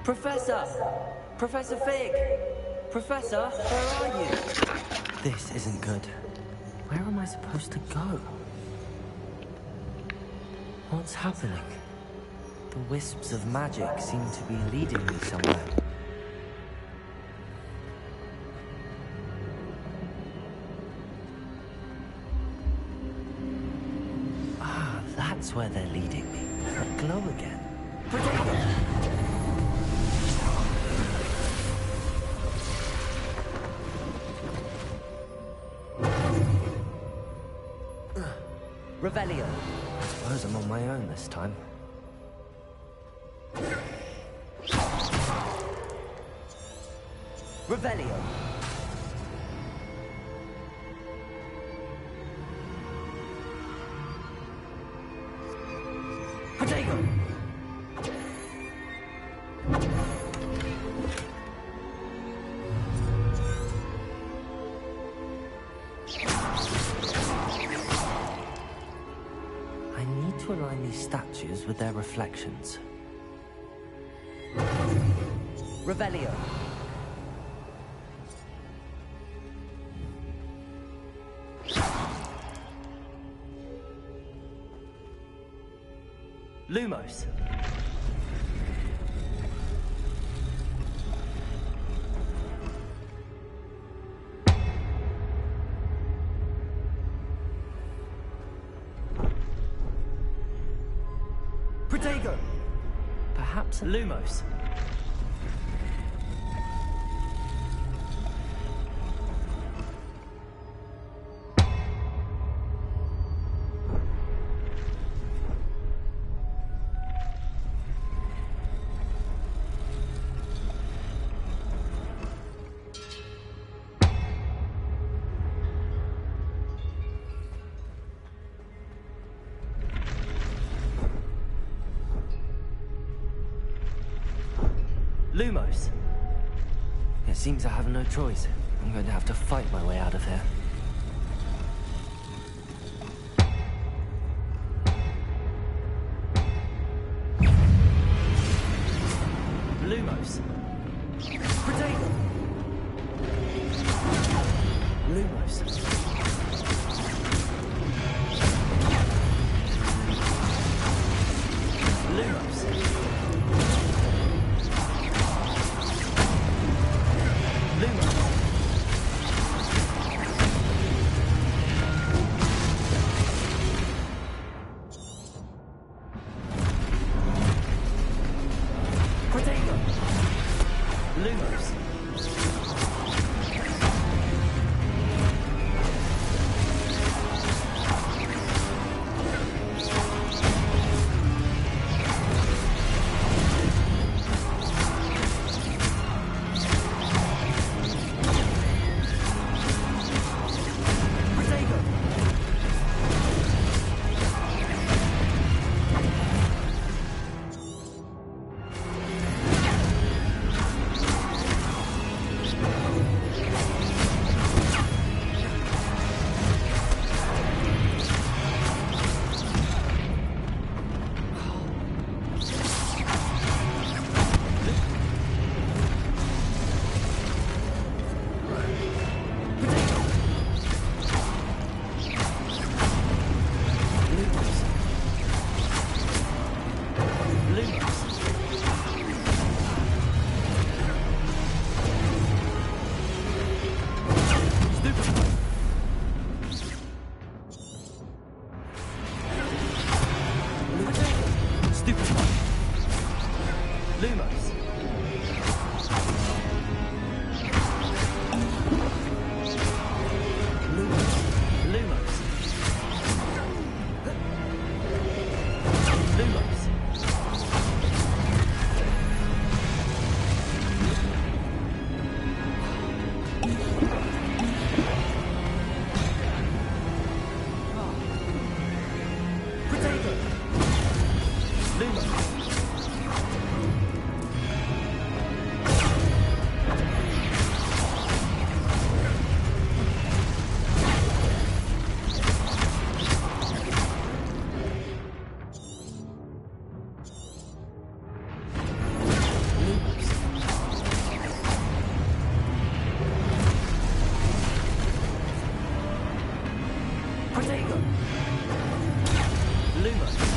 Professor! Professor Fig! Professor, where are you? This isn't good. Where am I supposed to go? What's happening? The wisps of magic seem to be leading me somewhere. Ah, that's where they're leading me. That glow again. Revelio. I suppose I'm on my own this time. Revelio. Protego. I need to align these statues with their reflections. Revelio. Lumos. Protego. Perhaps Lumos. Lumos. It seems I have no choice. I'm going to have to fight my way out of here. Lumos. Protego. Lumos. Lumos. Lumos. Protego. Lumos.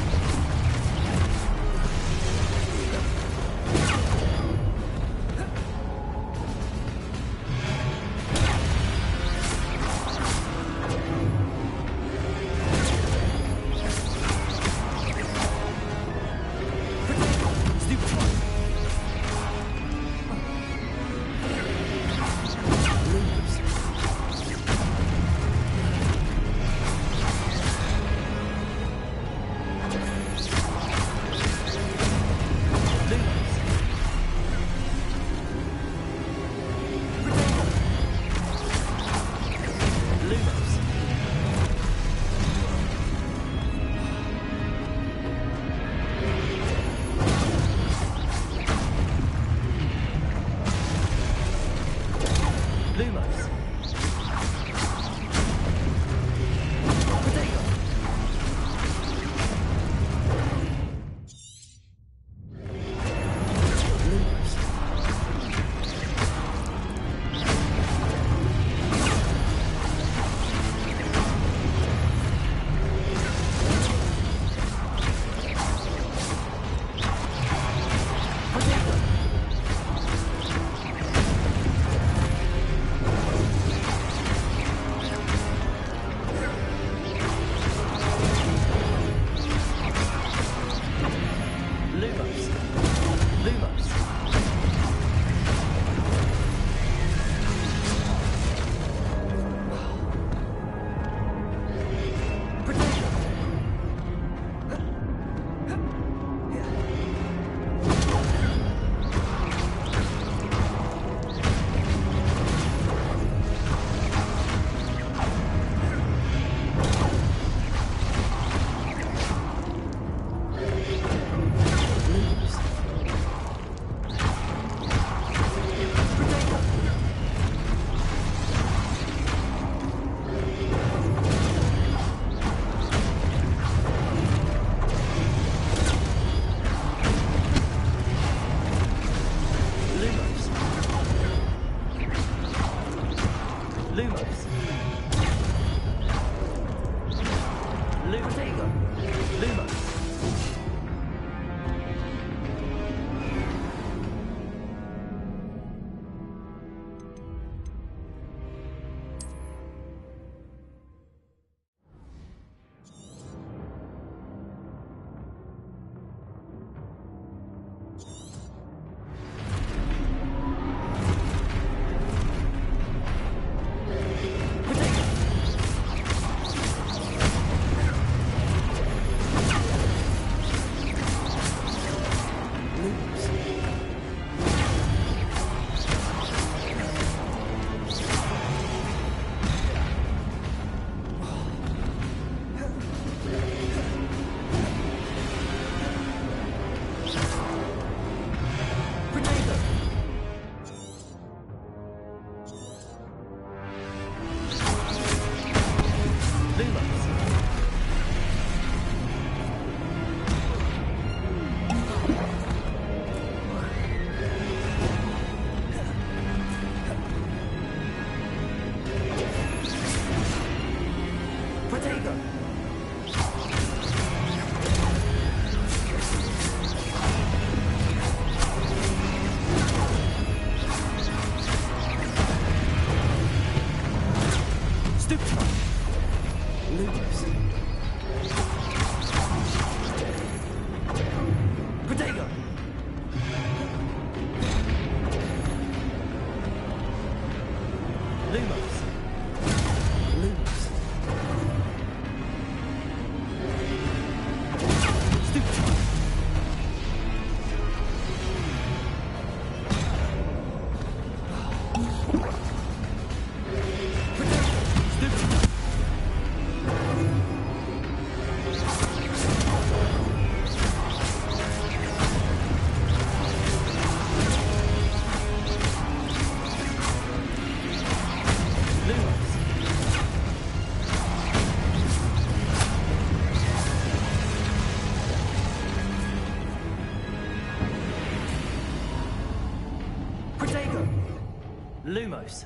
Lumos.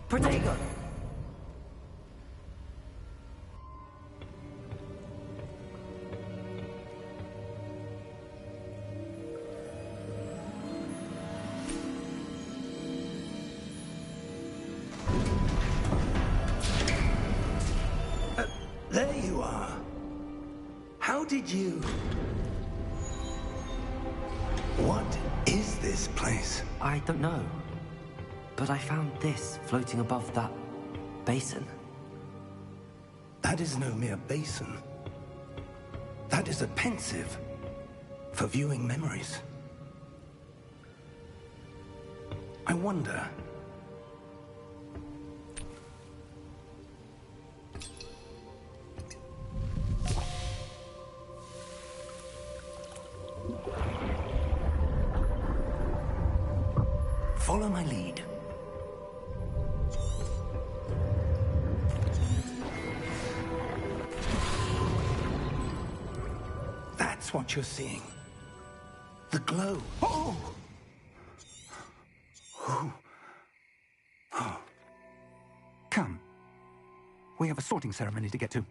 Protego! There you are. How did you... What is this place? I don't know. But I found this floating above that basin. That is no mere basin. That is a pensive for viewing memories. I wonder... Follow my lead. That's what you're seeing. The glow. Oh! Oh. Come. We have a sorting ceremony to get to.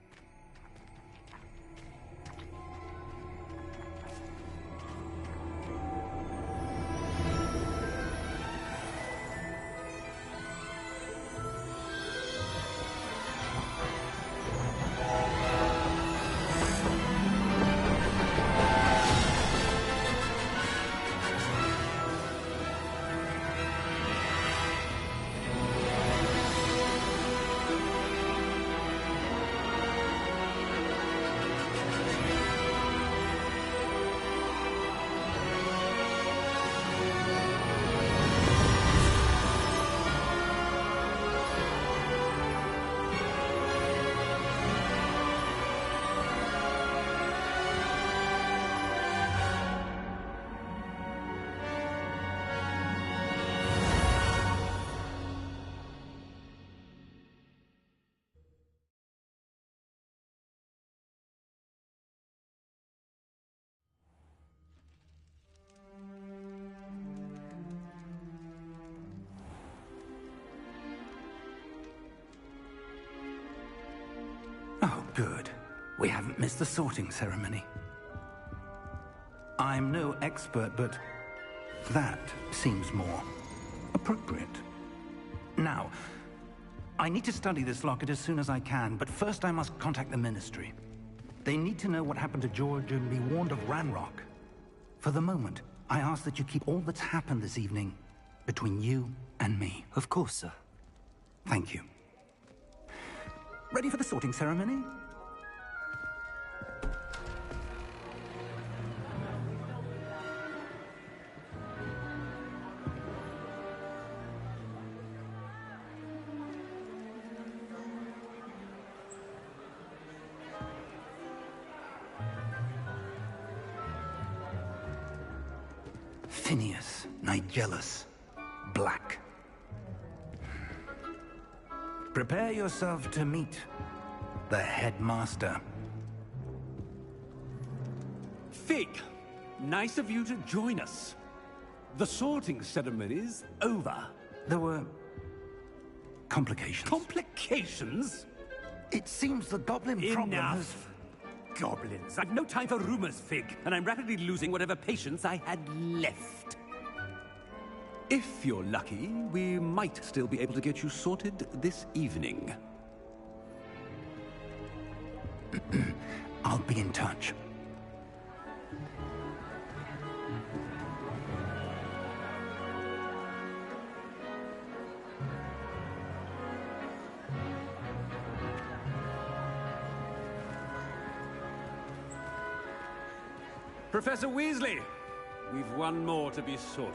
Oh, good. We haven't missed the sorting ceremony. I'm no expert, but that seems more appropriate. Now, I need to study this locket as soon as I can, but first I must contact the Ministry. They need to know what happened to George and be warned of Ranrock. For the moment, I ask that you keep all that's happened this evening between you and me. Of course, sir. Thank you. Ready for the sorting ceremony? Phineas, Nigellus, Black. Prepare yourself to meet the headmaster. Fig, nice of you to join us. The sorting ceremony's over. There were complications. Complications? It seems the goblin problem has... Enough. Goblins. I've no time for rumors, Fig, and I'm rapidly losing whatever patience I had left. If you're lucky, we might still be able to get you sorted this evening. I'll be in touch. Professor Weasley, we've one more to be sorted.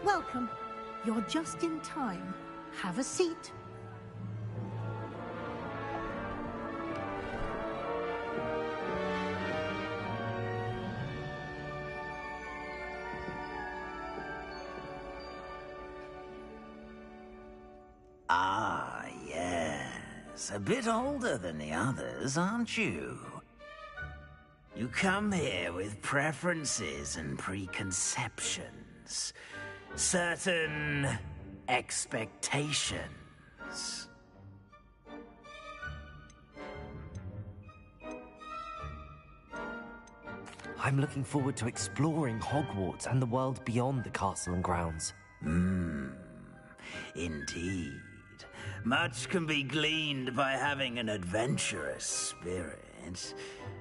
Welcome. You're just in time. Have a seat. Yes, a bit older than the others, aren't you? You come here with preferences and preconceptions. Certain expectations. I'm looking forward to exploring Hogwarts and the world beyond the castle and grounds. Indeed. Much can be gleaned by having an adventurous spirit,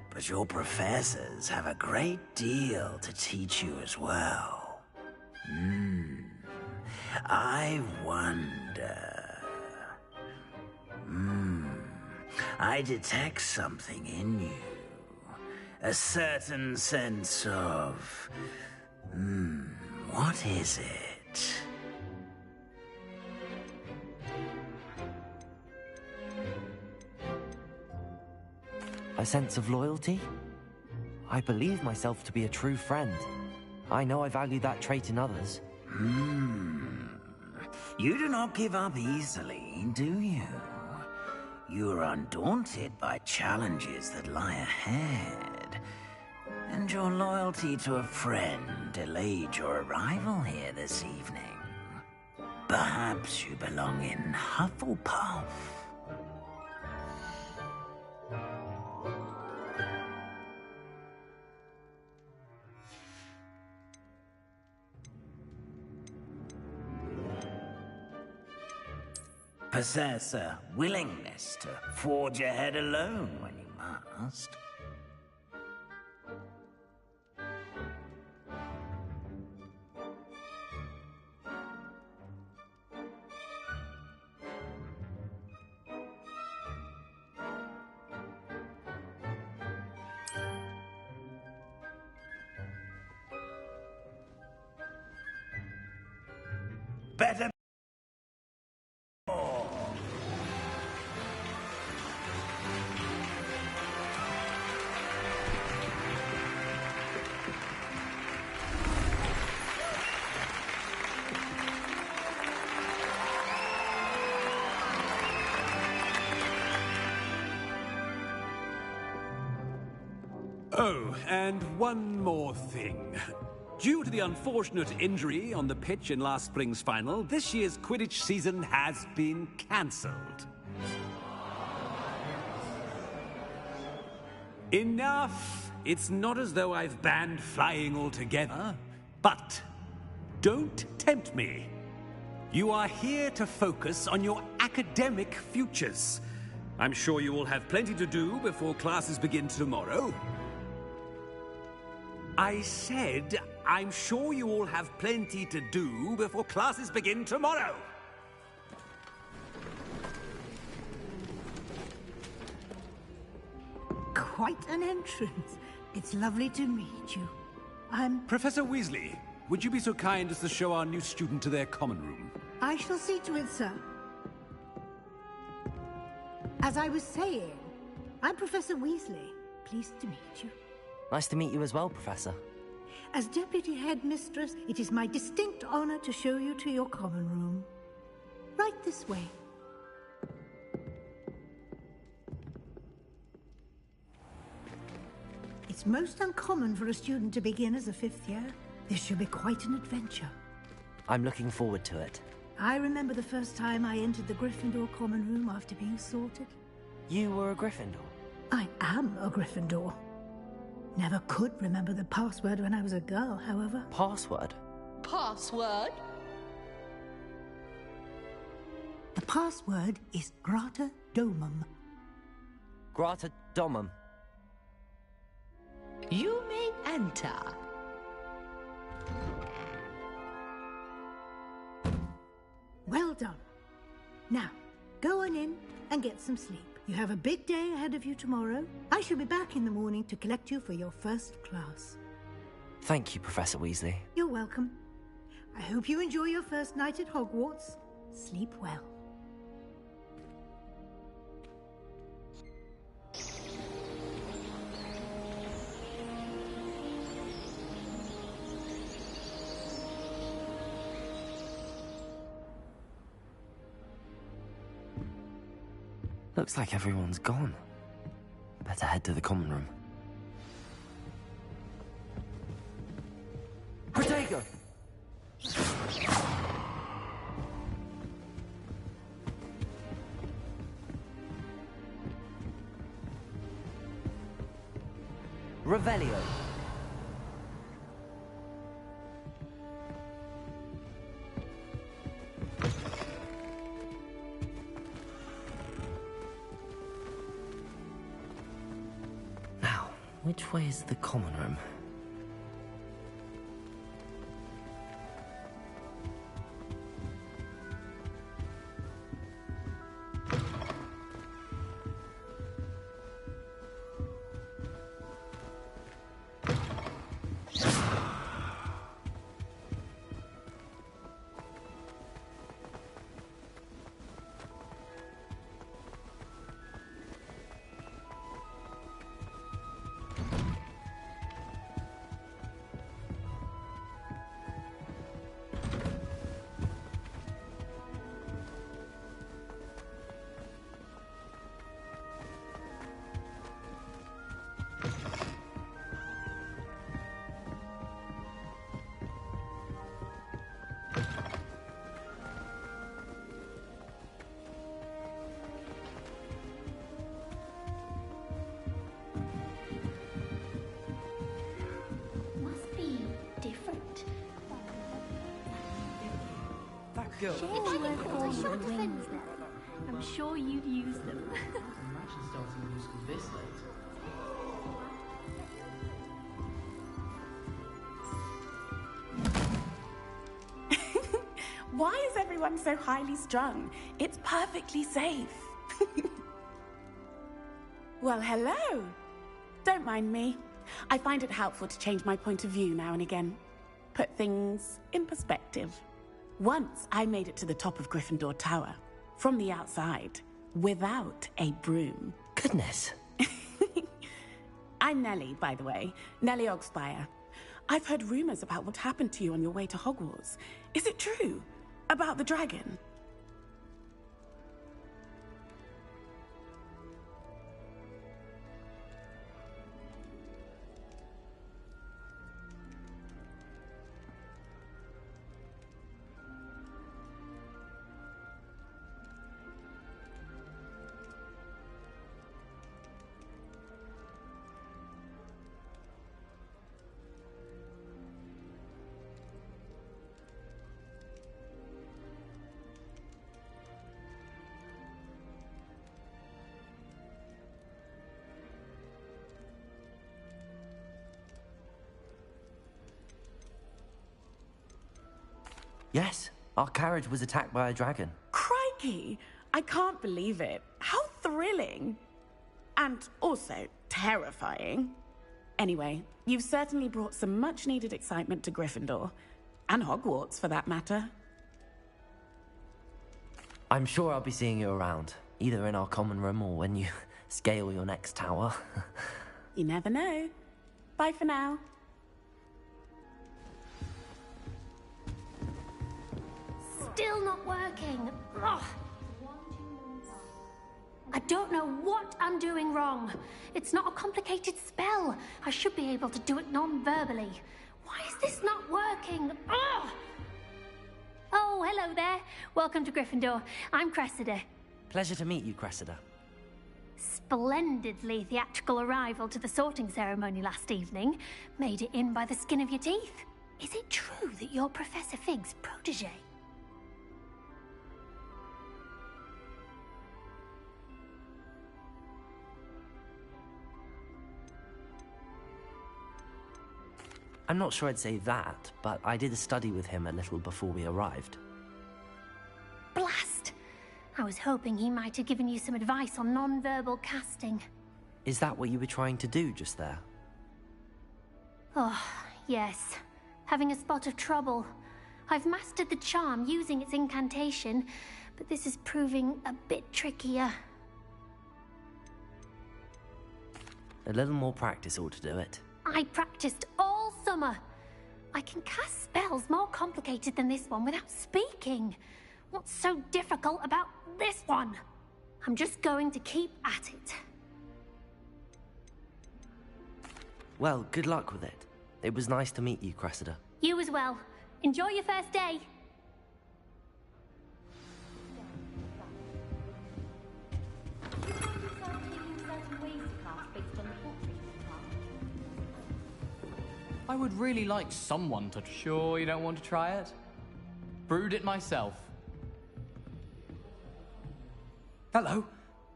but your professors have a great deal to teach you as well. I wonder... I detect something in you. A certain sense of... what is it? A sense of loyalty? I believe myself to be a true friend. I know I value that trait in others. You do not give up easily, do you? You are undaunted by challenges that lie ahead. And your loyalty to a friend delayed your arrival here this evening. Perhaps you belong in Hufflepuff. Possess a willingness to forge ahead alone when you must. Better. Oh, and one more thing. Due to the unfortunate injury on the pitch in last spring's final, this year's Quidditch season has been cancelled. Enough! It's not as though I've banned flying altogether, but don't tempt me. You are here to focus on your academic futures. I'm sure you will have plenty to do before classes begin tomorrow. I said, I'm sure you all have plenty to do before classes begin tomorrow. Quite an entrance. It's lovely to meet you. Professor Weasley, would you be so kind as to show our new student to their common room? I shall see to it, sir. As I was saying, I'm Professor Weasley. Pleased to meet you. Nice to meet you as well, Professor. As Deputy Headmistress, it is my distinct honor to show you to your common room. Right this way. It's most uncommon for a student to begin as a fifth year. This should be quite an adventure. I'm looking forward to it. I remember the first time I entered the Gryffindor common room after being sorted. You were a Gryffindor? I am a Gryffindor. Never could remember the password when I was a girl, however. Password? Password? The password is Grata Domum. Grata Domum. You may enter. Well done. Now, go on in and get some sleep. You have a big day ahead of you tomorrow. I shall be back in the morning to collect you for your first class. Thank you, Professor Weasley. You're welcome. I hope you enjoy your first night at Hogwarts. Sleep well. Looks like everyone's gone. Better head to the common room. Protego! Revelio. Now, which way is the common room? Go. If I were called the wings then, I'm sure you'd use them. Imagine starting new school this late. Why is everyone so highly strung? It's perfectly safe. Well, hello. Don't mind me. I find it helpful to change my point of view now and again. Put things in perspective. Once I made it to the top of Gryffindor Tower, from the outside, without a broom. Goodness. I'm Nellie, by the way. Nellie Ogspire. I've heard rumors about what happened to you on your way to Hogwarts. Is it true? About the dragon? Yes, our carriage was attacked by a dragon. Crikey! I can't believe it. How thrilling! And also terrifying. Anyway, you've certainly brought some much-needed excitement to Gryffindor. And Hogwarts, for that matter. I'm sure I'll be seeing you around, either in our common room or when you scale your next tower. You never know. Bye for now. Still not working. Ugh. I don't know what I'm doing wrong. It's not a complicated spell. I should be able to do it non-verbally. Why is this not working? Ugh. Oh, hello there. Welcome to Gryffindor. I'm Cressida. Pleasure to meet you, Cressida. Splendidly theatrical arrival to the sorting ceremony last evening. Made it in by the skin of your teeth. Is it true that you're Professor Fig's protege? I'm not sure I'd say that, but I did a study with him a little before we arrived. Blast! I was hoping he might have given you some advice on non-verbal casting. Is that what you were trying to do just there? Oh, yes. Having a spot of trouble. I've mastered the charm using its incantation, but this is proving a bit trickier. A little more practice ought to do it. I practiced all summer. I can cast spells more complicated than this one without speaking. What's so difficult about this one? I'm just going to keep at it. Well, good luck with it. It was nice to meet you, Cressida. You as well. Enjoy your first day. I would really like someone to... Sure you don't want to try it? Brewed it myself. Hello,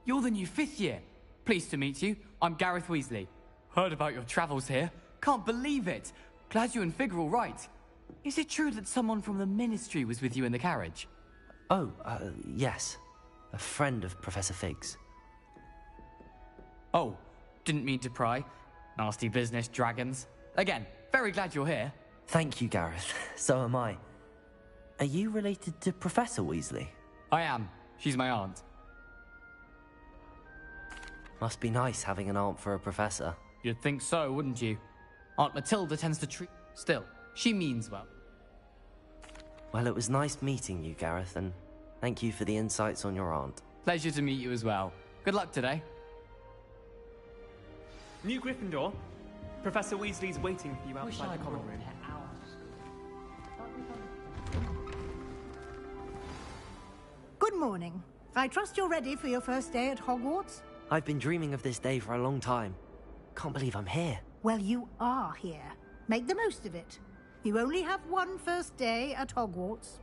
you're the new 5th year. Pleased to meet you. I'm Gareth Weasley. Heard about your travels here. Can't believe it. Glad you and Fig are all right. Is it true that someone from the Ministry was with you in the carriage? Oh, yes. A friend of Professor Fig's. Oh, didn't mean to pry. Nasty business, dragons. Again, very glad you're here. Thank you, Gareth. So am I. Are you related to Professor Weasley? I am. She's my aunt. Must be nice having an aunt for a professor. You'd think so, wouldn't you? Aunt Matilda tends to treat... Still, she means well. Well, it was nice meeting you, Gareth, and thank you for the insights on your aunt. Pleasure to meet you as well. Good luck today. New Gryffindor. Professor Weasley's waiting for you outside the common room. Good morning. I trust you're ready for your first day at Hogwarts? I've been dreaming of this day for a long time. Can't believe I'm here. Well, you are here. Make the most of it. You only have one first day at Hogwarts.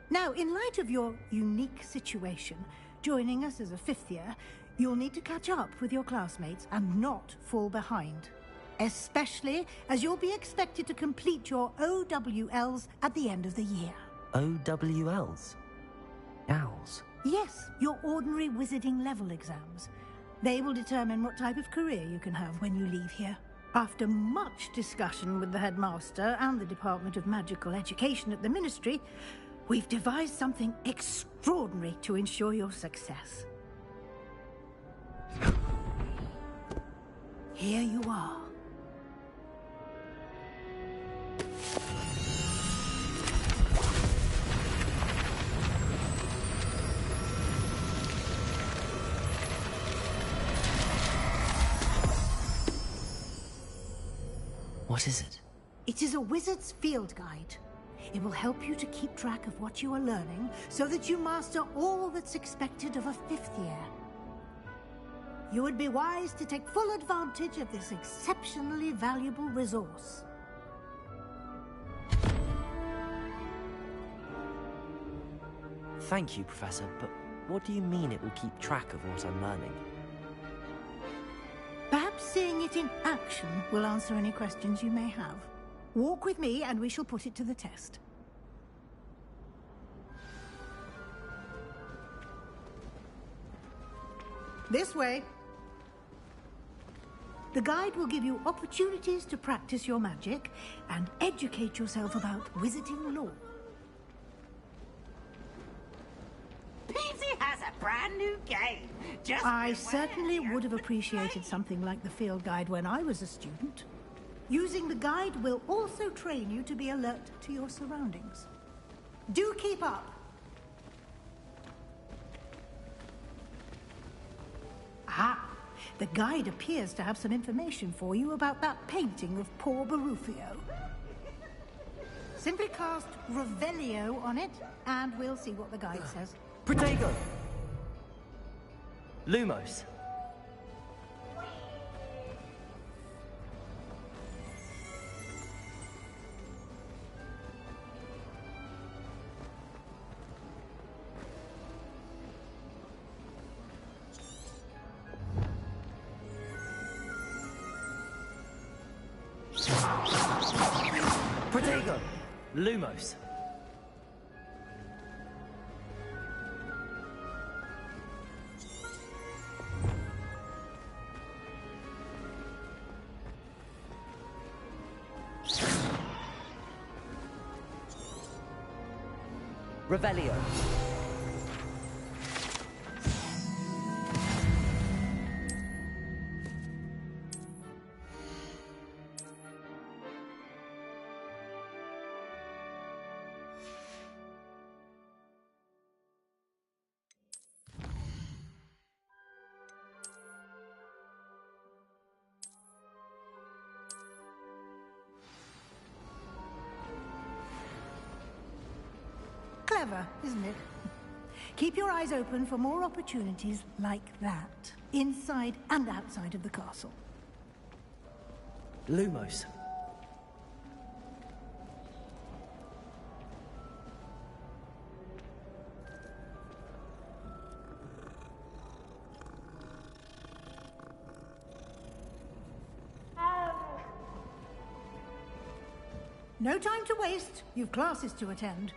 Now, in light of your unique situation, joining us as a 5th year, you'll need to catch up with your classmates and not fall behind. Especially as you'll be expected to complete your OWLs at the end of the year. OWLs? Owls? Yes, your ordinary wizarding level exams. They will determine what type of career you can have when you leave here. After much discussion with the headmaster and the Department of Magical Education at the Ministry, we've devised something extraordinary to ensure your success. Here you are. What is it? It is a wizard's field guide. It will help you to keep track of what you are learning so that you master all that's expected of a 5th year. You would be wise to take full advantage of this exceptionally valuable resource. Thank you, Professor, but what do you mean it will keep track of what I'm learning? Perhaps seeing it in action will answer any questions you may have. Walk with me and we shall put it to the test. This way. The guide will give you opportunities to practice your magic and educate yourself about wizarding lore. Peasy has a brand new game. I certainly would have appreciated something like the field guide when I was a student. Using the guide will also train you to be alert to your surroundings. Do keep up. Ah, the guide appears to have some information for you about that painting of poor Barufio. Simply cast Revelio on it, and we'll see what the guide says. Protego! Lumos! Protego! Lumos! Revelio. clever, isn't it? Keep your eyes open for more opportunities like that, inside and outside of the castle. Lumos. No time to waste. You've classes to attend.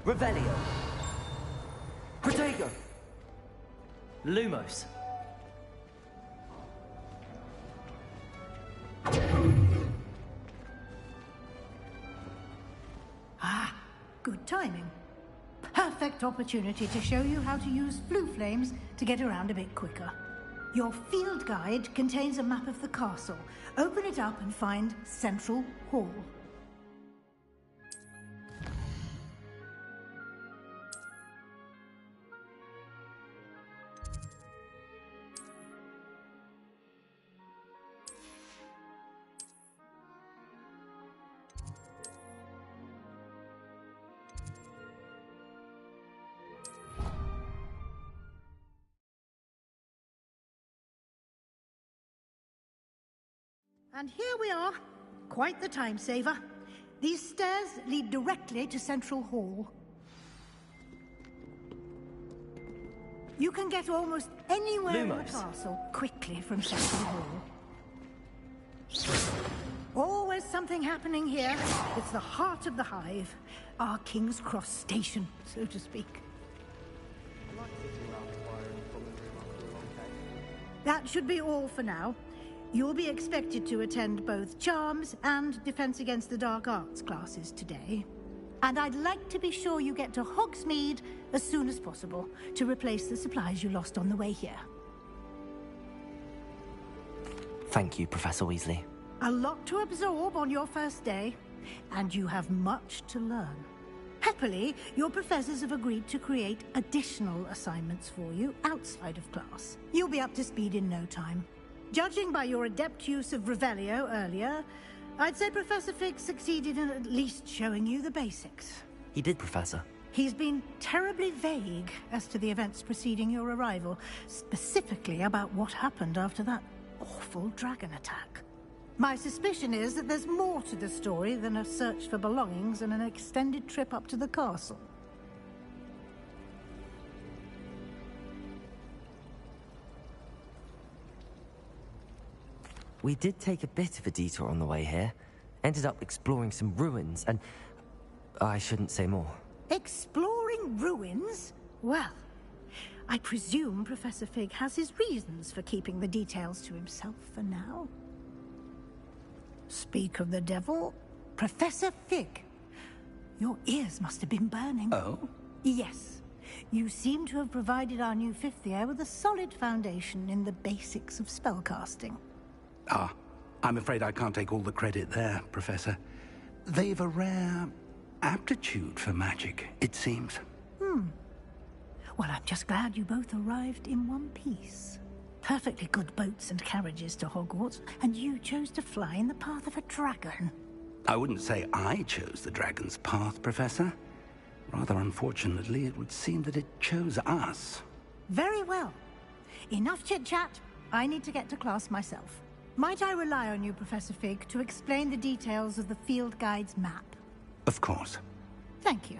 Revelio. Protego. Lumos. Ah, good timing. Perfect opportunity to show you how to use blue flames to get around a bit quicker. Your field guide contains a map of the castle. Open it up and find Central Hall. And here we are. Quite the time saver. These stairs lead directly to Central Hall. You can get almost anywhere in the castle quickly from Central Hall. Always something happening here. It's the heart of the hive. Our King's Cross station, so to speak. That should be all for now. You'll be expected to attend both Charms and Defense Against the Dark Arts classes today. And I'd like to be sure you get to Hogsmeade as soon as possible to replace the supplies you lost on the way here. Thank you, Professor Weasley. A lot to absorb on your first day, and you have much to learn. Happily, your professors have agreed to create additional assignments for you outside of class. You'll be up to speed in no time. Judging by your adept use of Revelio earlier, I'd say Professor Fig succeeded in at least showing you the basics. He did, Professor. He's been terribly vague as to the events preceding your arrival, specifically about what happened after that awful dragon attack. My suspicion is that there's more to the story than a search for belongings and an extended trip up to the castle. We did take a bit of a detour on the way here. Ended up exploring some ruins, and I shouldn't say more. Exploring ruins? Well, I presume Professor Fig has his reasons for keeping the details to himself for now. Speak of the devil, Professor Fig. Your ears must have been burning. Oh? Yes. You seem to have provided our new fifth year with a solid foundation in the basics of spellcasting. Ah, I'm afraid I can't take all the credit there, Professor. They've a rare aptitude for magic, it seems. Well, I'm just glad you both arrived in one piece. Perfectly good boats and carriages to Hogwarts, and you chose to fly in the path of a dragon. I wouldn't say I chose the dragon's path, Professor. Rather unfortunately, it would seem that it chose us. Very well. Enough chit-chat. I need to get to class myself. Might I rely on you, Professor Fig, to explain the details of the field guide's map? Of course. Thank you.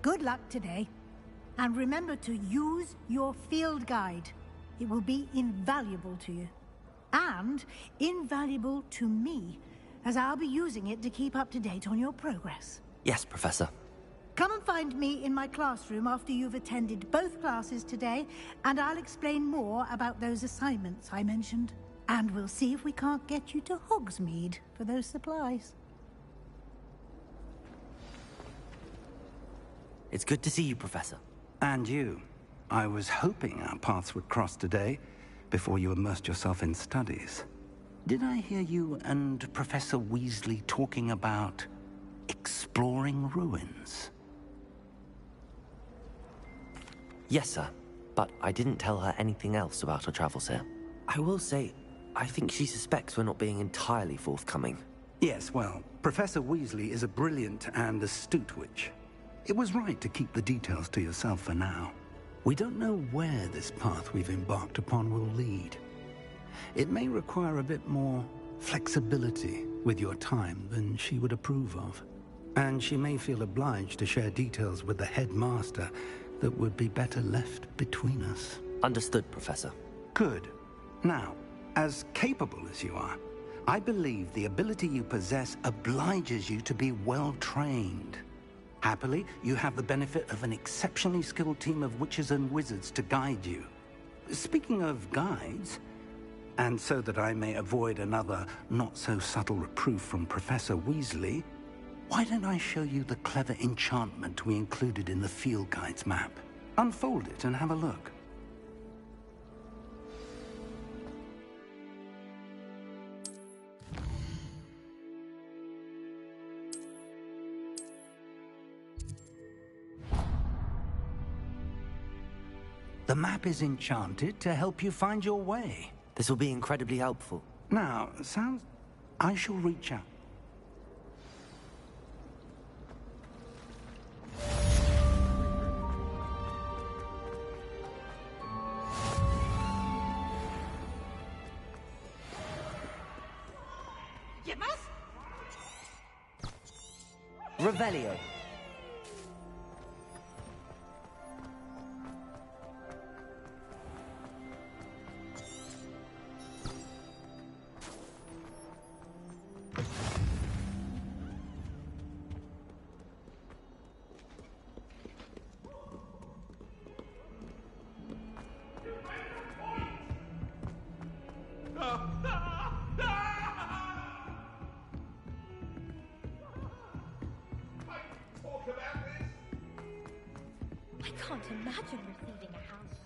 Good luck today. And remember to use your field guide. It will be invaluable to you. And invaluable to me, as I'll be using it to keep up to date on your progress. Yes, Professor. Come and find me in my classroom after you've attended both classes today, and I'll explain more about those assignments I mentioned. And we'll see if we can't get you to Hogsmeade for those supplies. It's good to see you, Professor. And you. I was hoping our paths would cross today, before you immersed yourself in studies. Did I hear you and Professor Weasley talking about exploring ruins? Yes, sir. But I didn't tell her anything else about our travels here. I will say, I think she suspects we're not being entirely forthcoming. Yes, well, Professor Weasley is a brilliant and astute witch. It was right to keep the details to yourself for now. We don't know where this path we've embarked upon will lead. It may require a bit more flexibility with your time than she would approve of. And she may feel obliged to share details with the headmaster that would be better left between us. Understood, Professor. Good. Now, as capable as you are, I believe the ability you possess obliges you to be well-trained. Happily, you have the benefit of an exceptionally skilled team of witches and wizards to guide you. Speaking of guides, and so that I may avoid another not-so-subtle reproof from Professor Weasley, why don't I show you the clever enchantment we included in the field guide's map? Unfold it and have a look. The map is enchanted to help you find your way. This will be incredibly helpful. Now, I shall reach out. Revelio. I can't imagine receiving a house.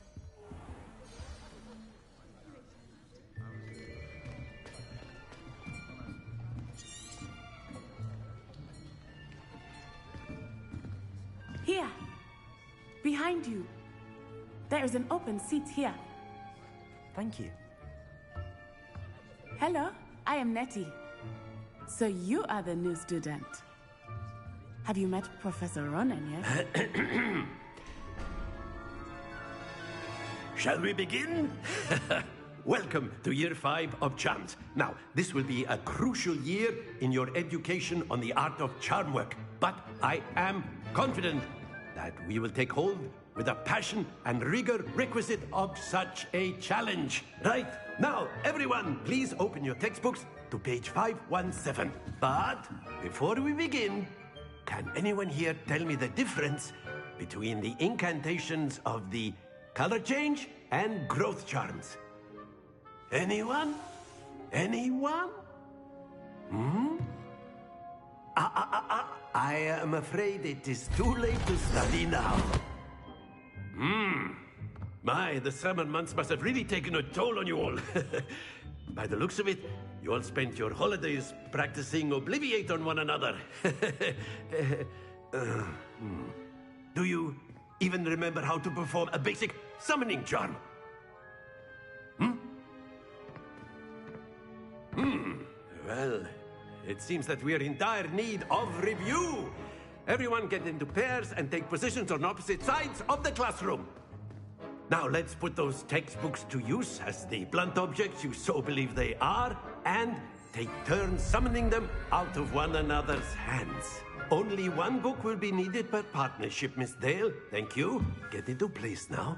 Here. Behind you. There is an open seat here. Thank you. Hello, I am Nettie. So you are the new student. Have you met Professor Ronan yet? Shall we begin? Welcome to Year 5 of Charms. Now, this will be a crucial year in your education on the art of charm work. But I am confident that we will take hold with the passion and rigor requisite of such a challenge. Right, now, everyone, please open your textbooks to page 517. But before we begin, can anyone here tell me the difference between the incantations of the color change and growth charms? Anyone? Anyone? I am afraid it is too late to study now. My, the summer months must have really taken a toll on you all. By the looks of it, you all spent your holidays practicing Obliviate on one another. Do you even remember how to perform a basic summoning charm? Well, it seems that we are in dire need of review. Everyone get into pairs and take positions on opposite sides of the classroom. Now let's put those textbooks to use as the blunt objects you so believe they are, and take turns summoning them out of one another's hands. Only one book will be needed per partnership, Miss Dale. Thank you. Get into place now.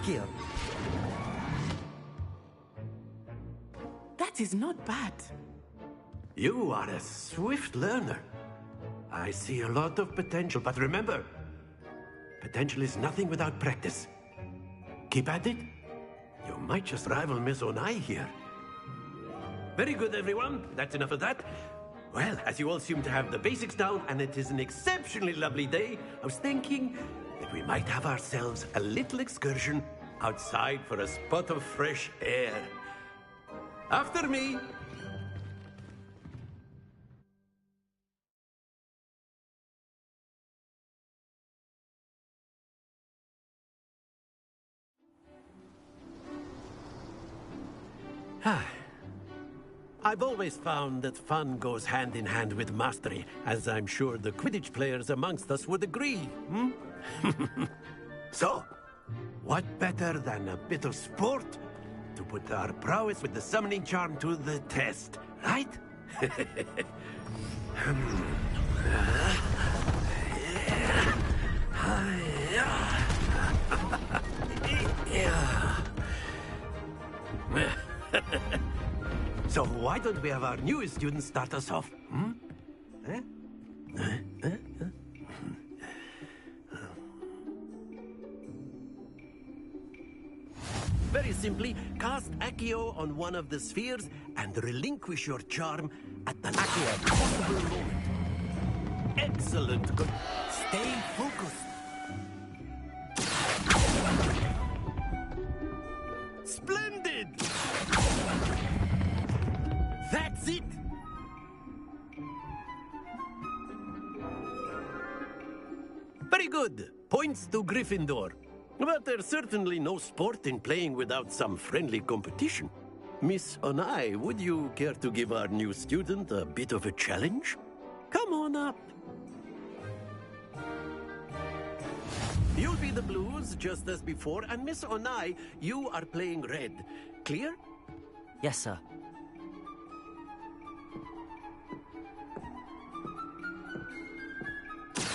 Accio. That is not bad. You are a swift learner. I see a lot of potential, but remember, potential is nothing without practice. Keep at it. You might just rival Miss Onai here. Very good, everyone. That's enough of that. Well, as you all seem to have the basics down, and it is an exceptionally lovely day, I was thinking that we might have ourselves a little excursion outside for a spot of fresh air. After me. I've always found that fun goes hand in hand with mastery, as I'm sure the Quidditch players amongst us would agree. So, what better than a bit of sport to put our prowess with the summoning charm to the test, right? So why don't we have our newest student start us off? Very simply, cast Accio on one of the spheres and relinquish your charm at the last possible moment. Excellent. Good. Stay focused. Splendid! That's it! Very good. Points to Gryffindor. But there's certainly no sport in playing without some friendly competition. Miss Onai, would you care to give our new student a bit of a challenge? Come on up. You'll be the blues, just as before, and Miss Onai, you are playing red. Clear? Yes, sir.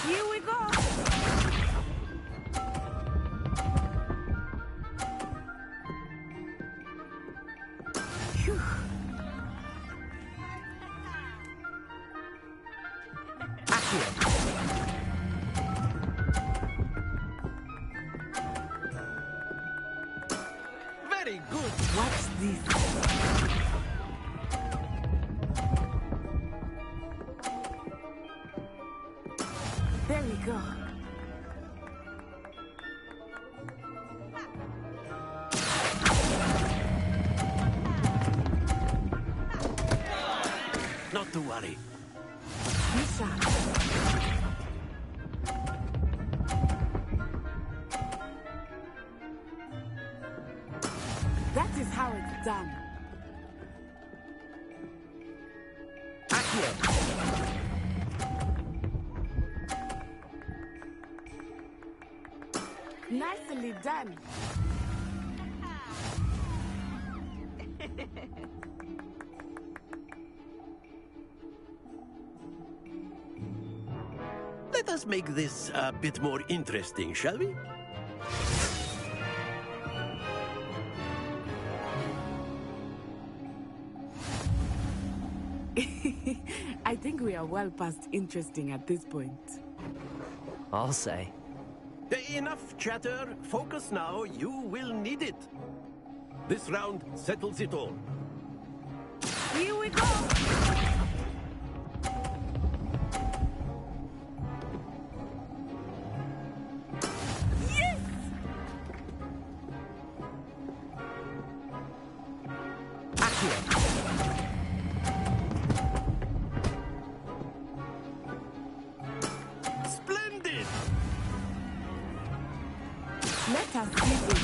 Here we go! Phew. Very good. Watch this. There we go. Not to worry. Misha. That is how it's done. Nicely done. Let us make this a bit more interesting, shall we? I think we are well past interesting at this point. I'll say. Enough chatter. Focus now. You will need it. This round settles it all. Here we go! Yes! Splendid! Let us see this.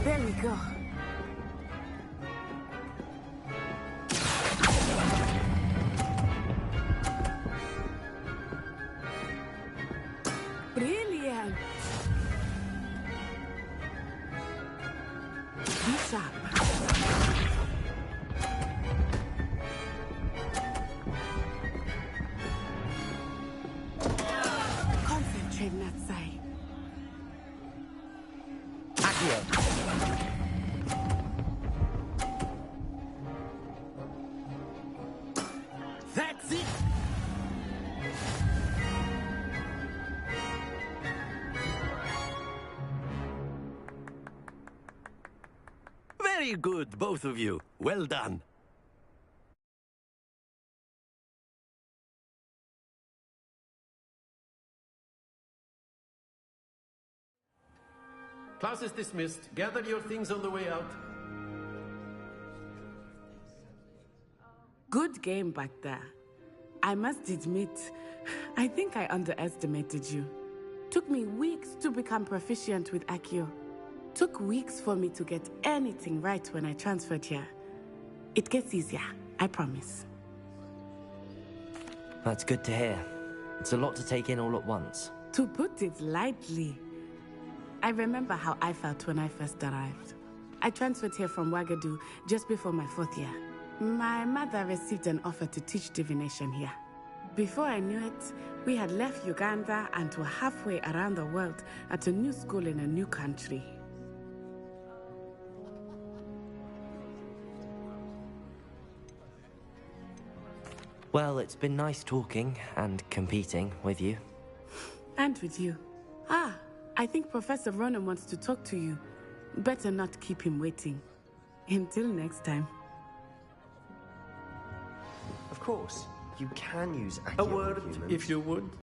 There we go. Brilliant. Be sharp. Very good, both of you. Well done. Class is dismissed. Gather your things on the way out. Good game back there. I must admit, I think I underestimated you. Took me weeks to become proficient with Accio. Took weeks for me to get anything right when I transferred here. It gets easier, I promise. That's good to hear. It's a lot to take in all at once. To put it lightly, I remember how I felt when I first arrived. I transferred here from Wagadu just before my 4th year. My mother received an offer to teach divination here. Before I knew it, we had left Uganda and were halfway around the world at a new school in a new country. Well, it's been nice talking and competing with you. And with you. Ah, I think Professor Ronan wants to talk to you. Better not keep him waiting. Until next time. Of course, you can use A word, if you would.